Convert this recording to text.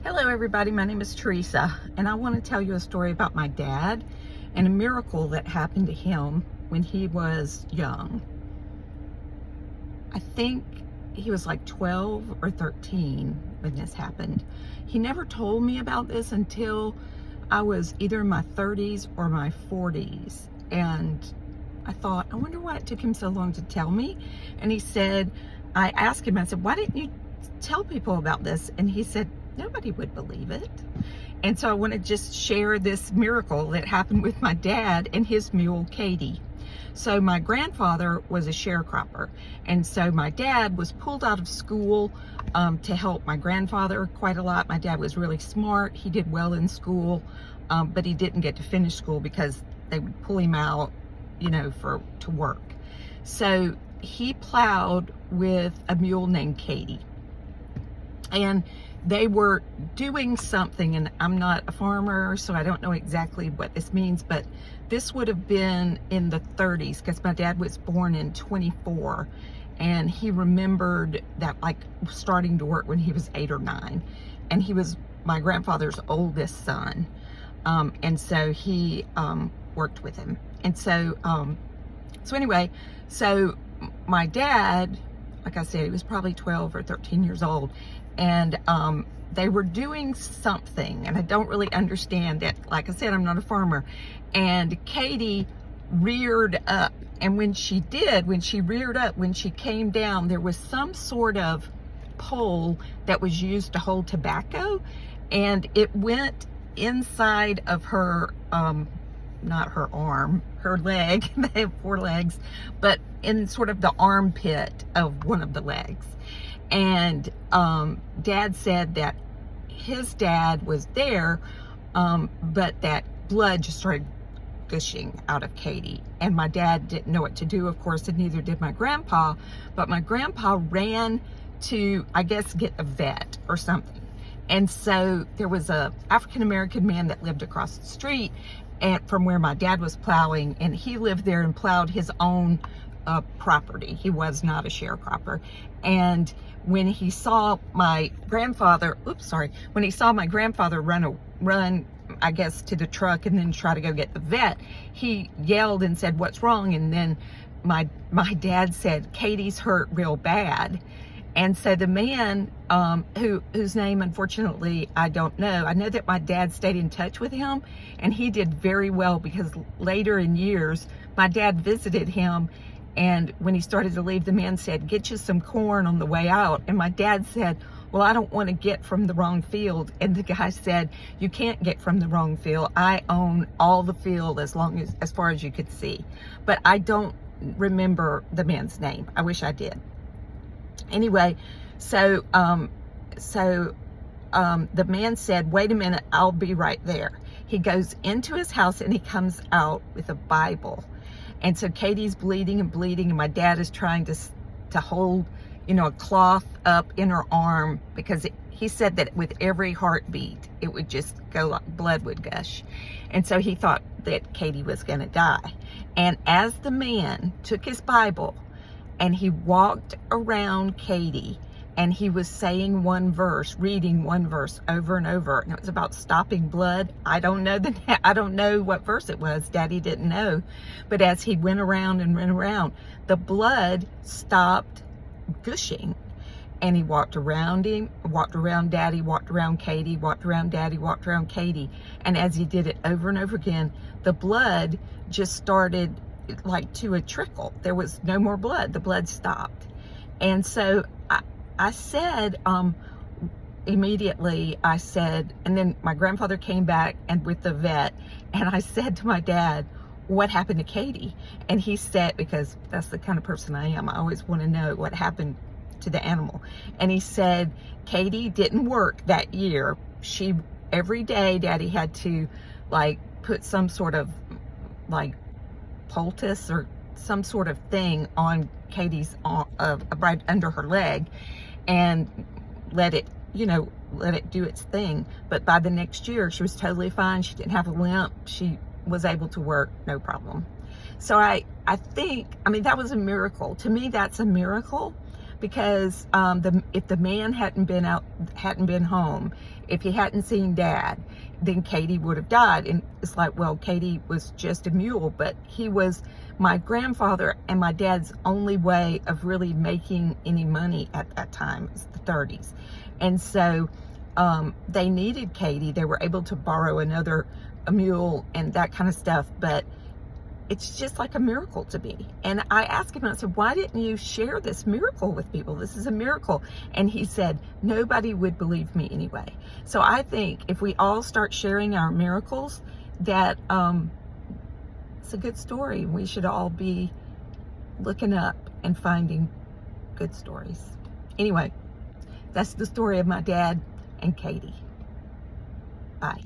Hello everybody, my name is Teresa and I want to tell you a story about my dad and a miracle that happened to him when he was young. I think he was like 12 or 13 when this happened. He never told me about this until I was either in my 30s or my 40s, and I thought, I wonder why it took him so long to tell me. And he said, I asked him, I said, why didn't you tell people about this? And he said, nobody would believe it. And so I want to just share this miracle that happened with my dad and his mule, Katie. So my grandfather was a sharecropper. And so my dad was pulled out of school to help my grandfather quite a lot. My dad was really smart. He did well in school, but he didn't get to finish school because they would pull him out, to work. So he plowed with a mule named Katie. And they were doing something, and I'm not a farmer, so I don't know exactly what this means, but this would have been in the 30s because my dad was born in 24, and he remembered that, like, starting to work when he was 8 or 9, and he was my grandfather's oldest son, and so he worked with him. And so anyway, so my dad, like I said, he was probably 12 or 13 years old, and they were doing something, and I don't really understand that. Like I said, I'm not a farmer. And Katie reared up, and when she reared up, when she came down, there was some sort of pole that was used to hold tobacco, and it went inside of her, not her arm, her leg, they have 4 legs, but in sort of the armpit of one of the legs. And Dad said that his dad was there, but that blood just started gushing out of Katie. And my dad didn't know what to do, of course, and neither did my grandpa. But my grandpa ran to, I guess, get a vet or something. And so there was a African-American man that lived across the street and from where my dad was plowing, and he lived there and plowed his own property. He was not a sharecropper. And when he saw my grandfather, when he saw my grandfather run, I guess, to the truck and then try to go get the vet, he yelled and said, "What's wrong?" And then my dad said, "Katie's hurt real bad." And so the man, whose name, unfortunately, I don't know. I know that my dad stayed in touch with him, and he did very well, because later in years, my dad visited him, and when he started to leave, the man said, "Get you some corn on the way out." And my dad said, "Well, I don't want to get from the wrong field." And the guy said, "You can't get from the wrong field. I own all the field as far as you could see." But I don't remember the man's name. I wish I did. Anyway, so the man said, "Wait a minute, I'll be right there." He goes into his house and he comes out with a Bible. And so Katie's bleeding and bleeding, and my dad is trying to hold, a cloth up in her arm, because he said that with every heartbeat, it would just go, like blood would gush. And so he thought that Katie was going to die. And as the man took his Bible and he walked around Katie, and he was saying one verse, reading one verse over and over, and it was about stopping blood. I don't know what verse it was. Daddy didn't know. But as he went around and went around, the blood stopped gushing. And he walked around him, walked around Daddy, walked around Katie, walked around Daddy, walked around Katie. And as he did it over and over again, the blood just started like to a trickle. There was no more blood. The blood stopped. And so I said, immediately, and then my grandfather came back and with the vet, and I said to my dad, "What happened to Katie?" And he said, because that's the kind of person I am, I always want to know what happened to the animal. And he said, "Katie didn't work that year. Every day Daddy had to, like, put some sort of, like, poultice or some sort of thing on Katie's right under her leg, and let it do its thing. But by the next year, she was totally fine. She didn't have a limp. She was able to work, no problem." So I think, that was a miracle. To me, that's a miracle, because if the man hadn't been home, if he hadn't seen Dad, then Katie would have died. And it's like, well, Katie was just a mule, but he was my grandfather and my dad's only way of really making any money at that time. It's the 30s. And so they needed Katie. They were able to borrow a mule and that kind of stuff, but it's just like a miracle to me. And I asked him, I said, why didn't you share this miracle with people? This is a miracle. And he said, nobody would believe me anyway. So I think if we all start sharing our miracles, that it's a good story. We should all be looking up and finding good stories. Anyway, that's the story of my dad and Katie. Bye.